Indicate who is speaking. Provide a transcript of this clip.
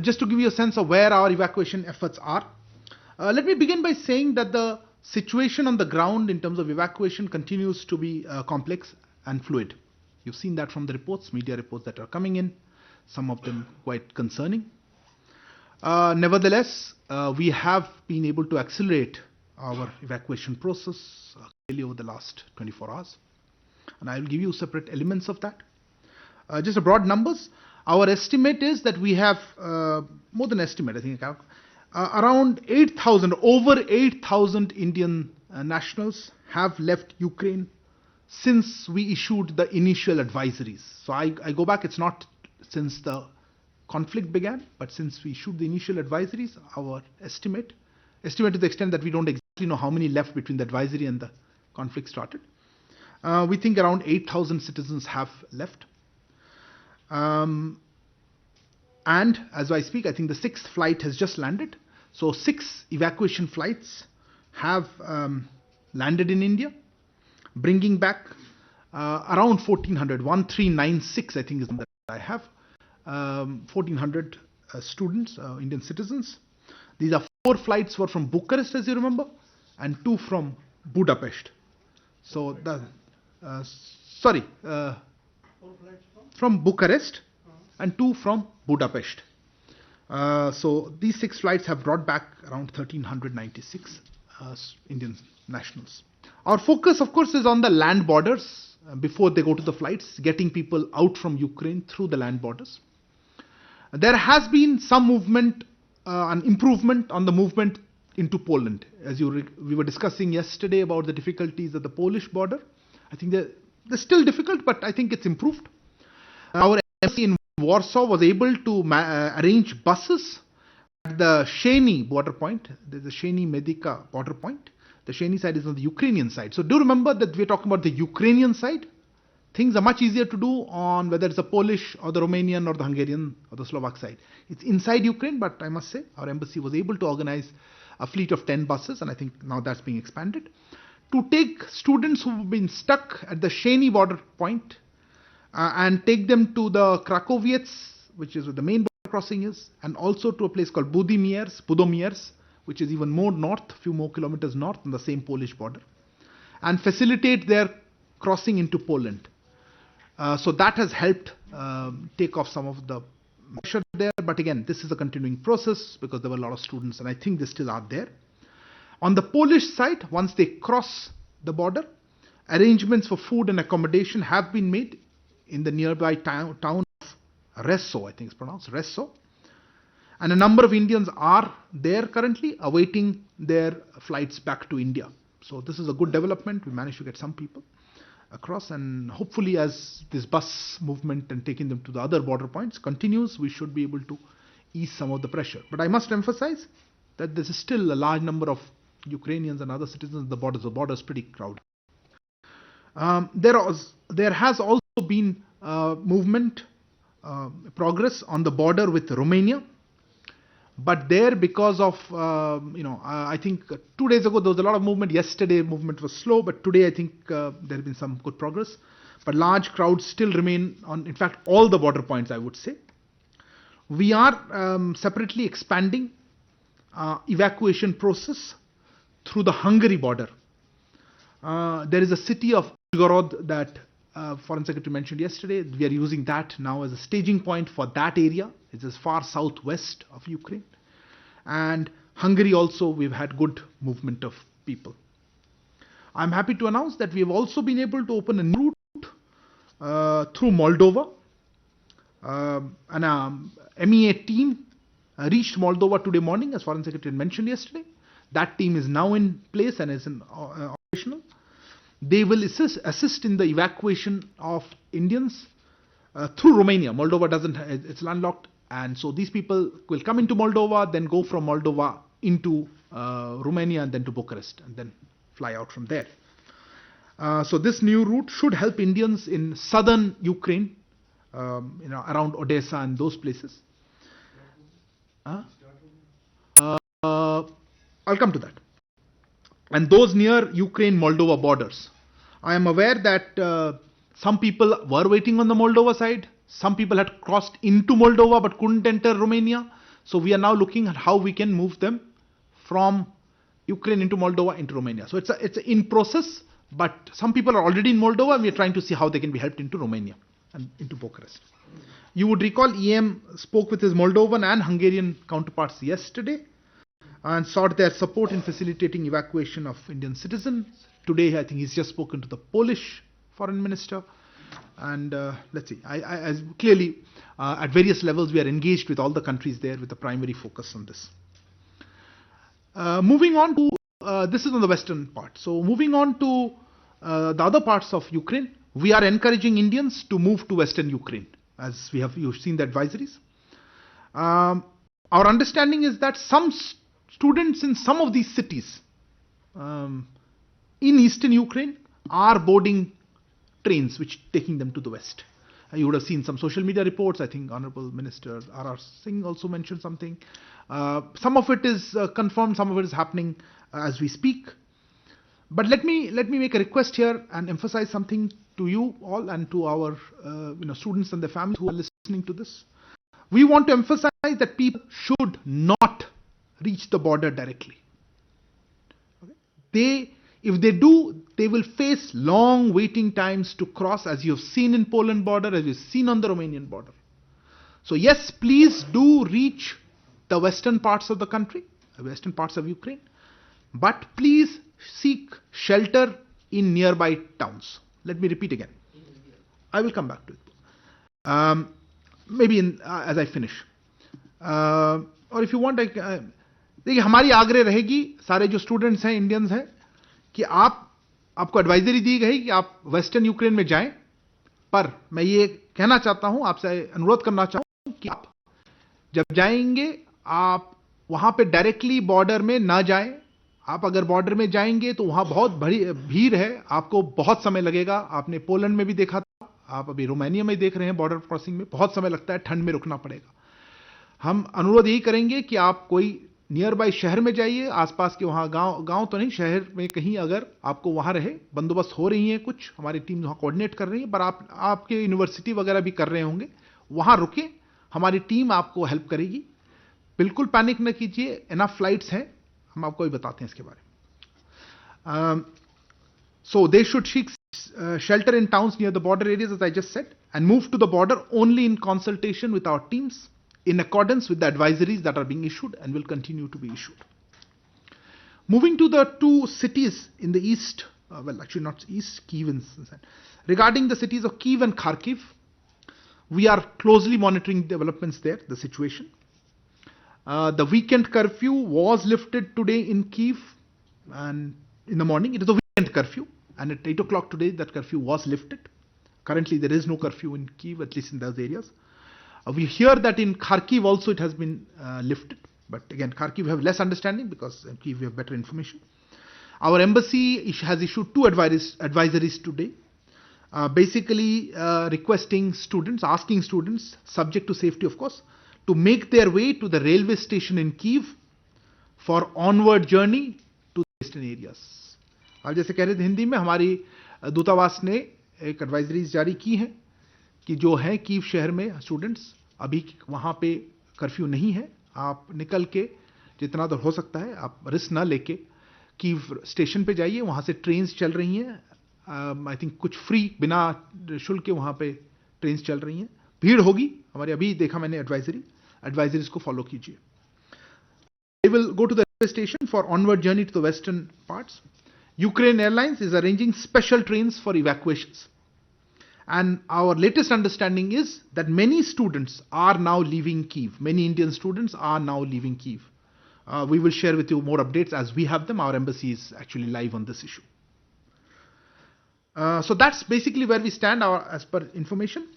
Speaker 1: Just to give you a sense of where our evacuation efforts are, let me begin by saying that the situation on the ground in terms of evacuation continues to be complex and fluid. You've seen that from the reports, media reports that are coming in, some of them quite concerning. Nevertheless, we have been able to accelerate our evacuation process clearly over the last 24 hours. And I will give you separate elements of that. Just a broad numbers. Our estimate is that we have, more than estimate, I think, around 8,000, over 8,000 Indian nationals have left Ukraine since we issued the initial advisories. So I go back, it's not since the conflict began, but since we issued the initial advisories, our estimate to the extent that we don't exactly know how many left between the advisory and the conflict started. We think around 8,000 citizens have left. And as I speak, I think the 6th flight has just landed. So 6 evacuation flights have landed in India, bringing back around 1,396, I think is the number that I have, 1,400 students, Indian citizens. These are 4 flights were from Bucharest, as you remember, and 2 from Budapest. So the from Bucharest and 2 from Budapest. So these 6 flights have brought back around 1,396 Indian nationals. Our focus, of course, is on the land borders before they go to the flights, getting people out from Ukraine through the land borders. There has been some movement, an improvement on the movement into Poland. As we were discussing yesterday about the difficulties at the Polish border. I think they're still difficult, but I think it's improved. Our embassy in Warsaw was able to arrange buses at the Szeny border point. There's a Szeny Medica border point. The Szeny side is on the Ukrainian side. So do remember that we're talking about the Ukrainian side. Things are much easier to do on whether it's the Polish or the Romanian or the Hungarian or the Slovak side. It's inside Ukraine, but I must say our embassy was able to organize a fleet of 10 buses, and I think now that's being expanded, to take students who've been stuck at the Szeny border point and take them to the Krakowiec, which is where the main border crossing is, and also to a place called Budomierz, which is even more north, a few more kilometers north on the same Polish border, and facilitate their crossing into Poland. So that has helped take off some of the pressure there. But again, this is a continuing process because there were a lot of students, and I think they still are there. On the Polish side, once they cross the border, arrangements for food and accommodation have been made in the nearby town of Resso, I think it's pronounced Resso. And a number of Indians are there currently awaiting their flights back to India. So this is a good development. We managed to get some people across, and hopefully as this bus movement and taking them to the other border points continues, we should be able to ease some of the pressure. But I must emphasize that there is still a large number of Ukrainians and other citizens at the borders. The border is pretty crowded. There has also been movement, progress on the border with Romania. But there, because of, I think 2 days ago there was a lot of movement. Yesterday movement was slow, but today I think there has been some good progress. But large crowds still remain on, in fact, all the border points, I would say. We are separately expanding evacuation process through the Hungary border. There is a city of Belgorod that Foreign Secretary mentioned yesterday. We are using that now as a staging point for that area. It's as far southwest of Ukraine. And Hungary also, we've had good movement of people. I'm happy to announce that we have also been able to open a new route through Moldova. An MEA team reached Moldova today morning, as Foreign Secretary mentioned yesterday. That team is now in place and is operational. They will assist in the evacuation of Indians through Romania. Moldova it's landlocked, and so these people will come into Moldova, then go from Moldova into Romania and then to Bucharest, and then fly out from there. So this new route should help Indians in southern Ukraine, around Odisha and those places. I'll come to that. And those near Ukraine-Moldova borders. I am aware that some people were waiting on the Moldova side. Some people had crossed into Moldova but couldn't enter Romania. So we are now looking at how we can move them from Ukraine into Moldova into Romania. So it's in process, but some people are already in Moldova and we are trying to see how they can be helped into Romania and into Bucharest. You would recall EM spoke with his Moldovan and Hungarian counterparts yesterday and sought their support in facilitating evacuation of Indian citizens. Today, I think he's just spoken to the Polish foreign minister. And let's see, as clearly at various levels, we are engaged with all the countries there with the primary focus on this. Moving on to, this is on the western part. So moving on to the other parts of Ukraine, we are encouraging Indians to move to western Ukraine, as you've seen the advisories. Our understanding is that some students in some of these cities in eastern Ukraine are boarding trains which taking them to the west. You would have seen some social media reports. I think Honorable Minister R.R. Singh also mentioned something. Some of it is confirmed, some of it is happening as we speak. But let me make a request here and emphasize something to you all and to our students and their families who are listening to this. We want to emphasize that people should not reach the border directly. Okay? If they do, they will face long waiting times to cross, as you have seen in Poland border, as you've seen on the Romanian border. So yes, please do reach the western parts of the country, the western parts of Ukraine, but please seek shelter in nearby towns. Let me repeat again. I will come back to it. Maybe as I finish. Or if you want, देखिए हमारी आग्रह रहेगी सारे जो students हैं, Indians हैं, कि आपको एडवाइजरी दी गई कि आप वेस्टर्न यूक्रेन में जाएं, पर मैं ये कहना चाहता हूं, आपसे अनुरोध करना चाहता हूं कि आप जब जाएंगे आप वहां पे डायरेक्टली बॉर्डर में ना जाएं. आप अगर बॉर्डर में जाएंगे तो वहां बहुत बड़ी भीड़ है, आपको बहुत समय लगेगा. आपने पोलैंड में भी देखा था, आप अभी रोमानिया में देख रहे हैं, बॉर्डर क्रॉसिंग में बहुत समय लगता है, ठंड में रुकना पड़ेगा. हम अनुरोध यही करेंगे कि आप कोई नियर बाय शहर में जाइए, आसपास के वहां गांव तो नहीं, शहर में कहीं अगर आपको वहां रहे, बंदोबस्त हो रही है, कुछ हमारी टीम वहां कोऑर्डिनेट कर रही है, पर आपके यूनिवर्सिटी वगैरह भी कर रहे होंगे, वहां रुके, हमारी टीम आपको हेल्प करेगी. बिल्कुल पैनिक न कीजिए, इनफ फ्लाइट्स हैं, हम आपको भी बताते हैं इसके बारे में. So they should seek shelter in towns near the border areas, as I just said, and move to the border only in consultation with our teams, in accordance with the advisories that are being issued and will continue to be issued. Moving to the two cities in the east, well actually not east, Kyiv and regarding the cities of Kyiv and Kharkiv, we are closely monitoring developments there, the situation. The weekend curfew was lifted today in Kyiv and in the morning. It is a weekend curfew, and at 8 o'clock today that curfew was lifted. Currently there is no curfew in Kyiv, at least in those areas. We hear that in Kharkiv also it has been lifted, but again Kharkiv we have less understanding because in Kyiv we have better information. Our embassy has issued two advisories today, basically requesting students, asking students, subject to safety of course, to make their way to the railway station in Kyiv for onward journey to the western areas. अब जैसे कह रहे थे हिंदी में, हमारी दूतावास ने एक एडवाइजरीज जारी की हैं कि जो है कीव शहर में स्टूडेंट्स, अभी वहाँ पे कर्फ्यू नहीं है, आप निकल के जितना दूर हो सकता है आप रिस्क ना लेके कीव स्टेशन पे जाइए. वहाँ से ट्रेन्स चल रही हैं, आई थिंक कुछ फ्री बिना शुल्क के वहाँ पे ट्रेन्स चल रही हैं. भीड़ होगी, हमारे अभी देखा मैंने एडवाइजरीज को फॉलो कीजिए. They will go to the railway station for onward journey to the western parts. Ukraine Airlines is arranging special trains for evacuations. And our latest understanding is that many students are now leaving Kyiv. Many Indian students are now leaving Kyiv. We will share with you more updates as we have them. Our embassy is actually live on this issue. So that's basically where we stand as per information.